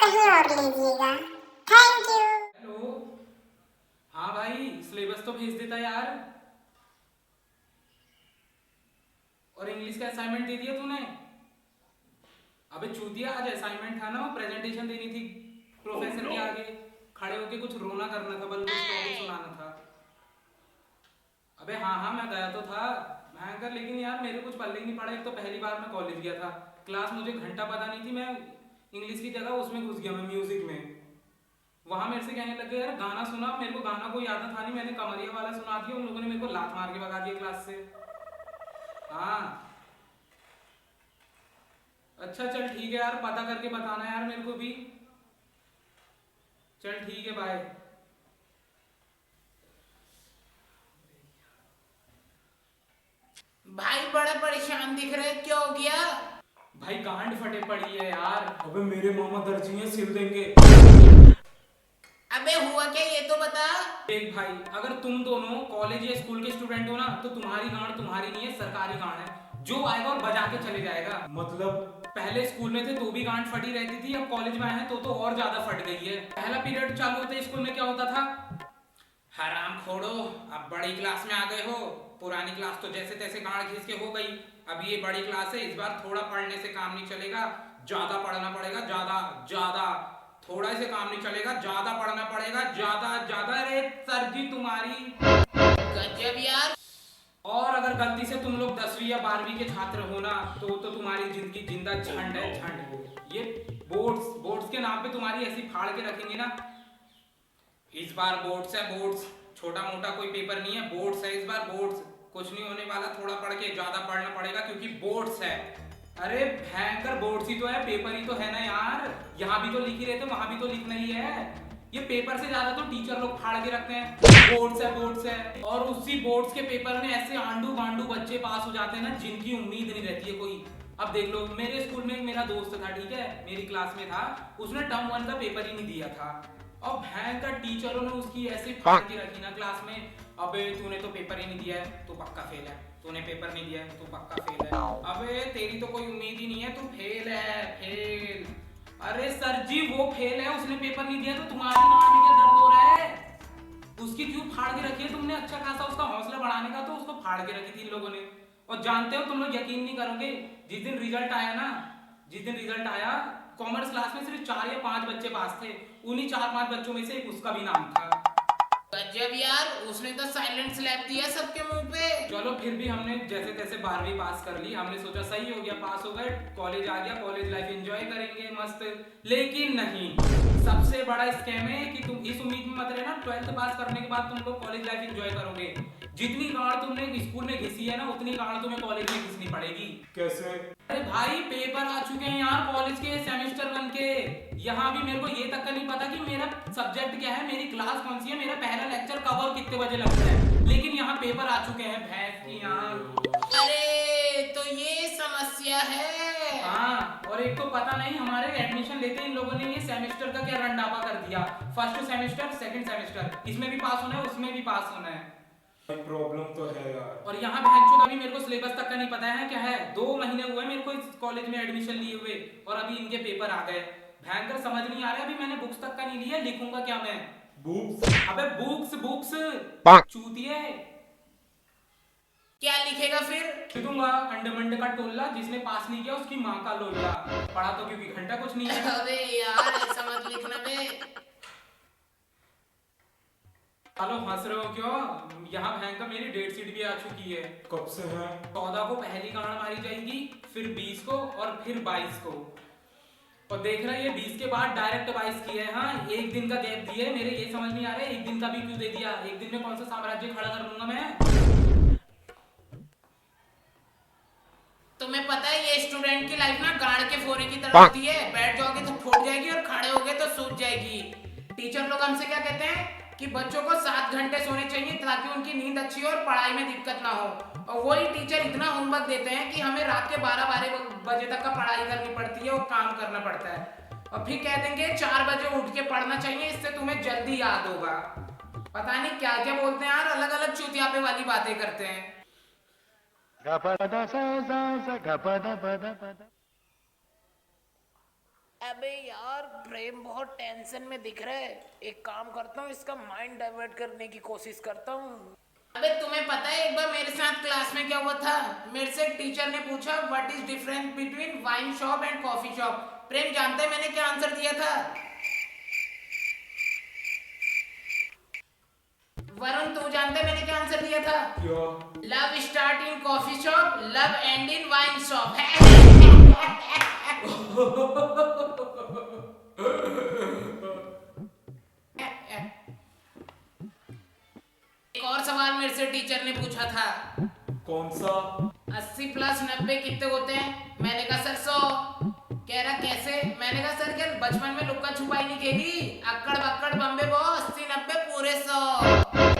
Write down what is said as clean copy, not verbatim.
कहीं और लीजिएगा। Thank you. हेलो। हाँ भाई, सिलेबस तो भेज देता यार। और इंग्लिश का असाइनमेंट दे दिया तूने? अबे चूतिया, आज असाइनमेंट था ना, वो प्रेजेंटेशन देनी थी प्रोफेसर के आगे। खड़े होके कुछ रोना करना था, बल्कि कुछ टॉपिक सुनाना था। अबे हाँ हाँ, मैं गया तो था भयंकर, लेकिन यार मेरे कुछ पल्ले ही नहीं पड़ा। एक तो पहली बार मैं कॉलेज गया था, क्लास मुझे घंटा पता नहीं थी, मैं इंग्लिश की जगह उसमें घुस गया, मैं म्यूजिक में। वहां मेरे से कहने लगे यार गाना सुना। मेरे को गाना कोई आता था नहीं, मैंने कमरिया वाला सुना दिया, उन लोगों ने मेरे को लात मार के भगा दिया क्लास से। हाँ। अच्छा चल ठीक है यार, पता करके बताना यार मेरे को भी। चल ठीक है, बाय। भाई बड़ा परेशान दिख रहे, क्या हो गया? भाई गांड फटे पड़ी है यार। अबे मेरे मामा दर्जी हैं, सिल देंगे। अबे हुआ क्या ये तो बता। देख भाई, अगर तुम दोनों कॉलेज या स्कूल के स्टूडेंट हो ना, तो तुम्हारी गांड तुम्हारी नहीं है, सरकारी गांड है। जो आएगा और बजा के चले जाएगा। मतलब पहले स्कूल में थे तो भी गांड फटी रहती थी, अब कॉलेज में आए हैं तो और ज्यादा फट गई है। पहला पीरियड चालू होते स्कूल में क्या होता था? हराम खोड़ो, अब बड़ी क्लास में आ गए हो। पुरानी क्लास तो जैसे तैसे गांड घिस के हो गई। अब ये बड़ी क्लास है, इस बार थोड़ा पढ़ने से काम नहीं चलेगा, ज्यादा पढ़ना पड़ेगा। ज्यादा ज्यादा थोड़ा से काम नहीं चलेगा, ज्यादा पढ़ना पड़ेगा, ज्यादा ज्यादा। अरे सर जी तुम्हारी। गजब यार। और अगर गलती से तुम लोग 10वीं या 12वीं के छात्र हो ना, तो तुम्हारी जिंदगी जिंदा झंड है, झंड। ये बोर्ड्स बोर्ड्स के नाम पे तुम्हारी ऐसी फाड़ के रखेंगे ना। इस बार बोर्ड्स है, बोर्ड्स। छोटा मोटा कोई पेपर नहीं है, बोर्ड्स है इस बार, बोर्ड्स। कुछ नहीं होने वाला, थोड़ा पढ़ के ज्यादा पढ़ना पड़ेगा क्योंकि बोर्ड्स है। अरे भयंकर बोर्ड्स ही तो है, पेपर ही तो है ना यार। यहाँ भी तो लिख ही रहे थे, वहां भी तो लिखना ही है। ये पेपर से ज्यादा तो टीचर लोग फाड़ के रखते हैं, बोर्ड्स है बोर्ड्स है। और उसी बोर्ड्स के पेपर में ऐसे आंडू गांडू बच्चे पास हो जाते हैं ना, जिनकी उम्मीद नहीं रहती है कोई। अब देख लो, मेरे स्कूल में एक मेरा दोस्त था, ठीक है, मेरी क्लास में था। उसने टर्म 1 का पेपर ही नहीं दिया था। और भयंकर टीचरों ने उसकी ऐसे फाड़ के रखी ना क्लास में। अबे तूने तो पेपर ही नहीं दिया है, तू पक्का फेल है। तूने पेपर नहीं दिया है, तू पक्का फेल है। अबे तेरी तो कोई उम्मीद ही नहीं है, तू फेल है, फेल। अरे सर जी वो फेल है, उसने पेपर नहीं दिया, तो तुम्हारी गांड में क्या दर्द हो रहा है? उसकी क्यों फाड़ के रखी है तुमने? अच्छा खासा उसका हौसला बढ़ाने का, तो उसको फाड़ के रखी थी इन लोगों ने। और जानते हो, तुम लोग यकीन नहीं करोगे, जिस दिन रिजल्ट आया ना, जिस दिन रिजल्ट आया, कॉमर्स क्लास में सिर्फ 4 या 5 बच्चे पास थे। उन्हीं 4-5 बच्चों में से एक उसका भी नाम था। गजब यार, उसने तो साइलेंट स्लैप दिया सबके मुंह पे। चलो फिर भी हमने जैसे तैसे 12वीं पास कर ली। हमने सोचा सही हो गया, पास हो गए, कॉलेज आ गया, कॉलेज लाइफ एंजॉय करेंगे मस्त। लेकिन नहीं, सबसे बड़ा स्कैम है कि तुम इस उम्मीद में मत रहना 12th पास करने के बाद तुम लोग कॉलेज लाइफ एंजॉय करोगे। जितनी गाड़ तुमने स्कूल में घिसी है ना, उतनी गाड़ तुम्हें कॉलेज में घिसनी पड़ेगी। कैसे? अरे भाई पेपर आ चुके हैं यार कॉलेज के, सेमेस्टर 1 के। यहाँ भी मेरे को ये तक का नहीं पता कि मेरा सब्जेक्ट क्या है, मेरी क्लास कौन सी है, मेरा पहला लेक्चर कब और कितने बजे लगता है। लेकिन यहाँ पेपर आ चुके हैं, भैंस की यहाँ। अरे तो ये समस्या है। हाँ, और एक तो पता नहीं, हमारे एडमिशन लेते इन लोगों ने ये सेमेस्टर का क्या रंडापा कर दिया। फर्स्ट सेमेस्टर, सेकंड सेमेस्टर, इसमें भी पास होना है, उसमें भी पास होना है। प्रॉब्लम तो है यार। और यहाँ भैंचोद अभी मेरे को सिलेबस तक का नहीं पता है क्या है। 2 महीने हुए मेरे को इस कॉलेज में एडमिशन लिए हुए, और अभी इनके पेपर आ गए। भयंकर समझ नहीं आ रहा है, अभी मैंने बुक्स तक का नहीं लिया, लिखूंगा क्या मैं? बुक्स? अबे बुक्स बुक्स, चूतिए। क्या लिखेगा फिर? लिखूंगा अंडे मंडे का टोल्ला, जिसने पास नहीं किया उसकी माँ का लोल्ला। पढ़ा तो क्योंकि घंटा कुछ नहीं है। अबे यार ऐसा मत लिखना बे। चलो हंस रहे हो क्यों? यहाँ भयंकर मेरी डेट शीट भी आ चुकी है। कब से है? 14 को पहली गाड़ मारी जाएगी, फिर 20 को, और फिर 22 को। और देख रहा है, ये 20 के बाद डायरेक्ट 22 की है। हाँ, एक दिन का गैप दिए। मेरे ये समझ नहीं आ रहा है, एक दिन का भी क्यों दे दिया? एक दिन में कौन सा साम्राज्य खड़ा कर लूंगा मैं? तुम्हें पता है ये स्टूडेंट की लाइफ ना गाड़ के फोरे की तरह होती है। बैठ जाओगे तो फूट जाएगी, और खड़े होगे तो सूज जाएगी। टीचर लोग हमसे क्या कहते हैं कि बच्चों को 7 घंटे सोने चाहिए ताकि उनकी नींद अच्छी हो और पढ़ाई में दिक्कत ना हो। और वही टीचर इतना होमवर्क देते हैं कि हमें रात के 12-12 बजे तक का पढ़ाई करनी पड़ती है और काम करना पड़ता है। और फिर कह देंगे 4 बजे उठ के पढ़ना चाहिए, इससे तुम्हें जल्दी याद होगा। पता नहीं क्या क्या बोलते हैं यार, अलग अलग चुतियापे वाली बातें करते हैं। अबे यार प्रेम बहुत टेंशन में दिख रहा है, एक काम करता हूँ इसका माइंड डाइवर्ट करने की कोशिश करता हूँ। अबे तुम्हें पता है एक बार मेरे साथ क्लास में क्या हुआ था? मेरे से एक टीचर ने पूछा what is difference between wine shop and coffee shop. Prem जानते हैं मैंने क्या आंसर दिया था? वरुण तू जानते हैं मैंने क्या आंसर दिया था? क्या? Love start in coffee shop, love and in wine shop. एक और सवाल मेरे से टीचर ने पूछा था, कौन सा? 80 प्लस 90 कितने होते हैं? मैंने कहा सर 100। कह रहा कैसे? मैंने कहा सर क्या बचपन में लुक्का छुपाई नहीं खेली? अक्कड़ बक्कड़ बम्बे बो 80 90 पूरे 100।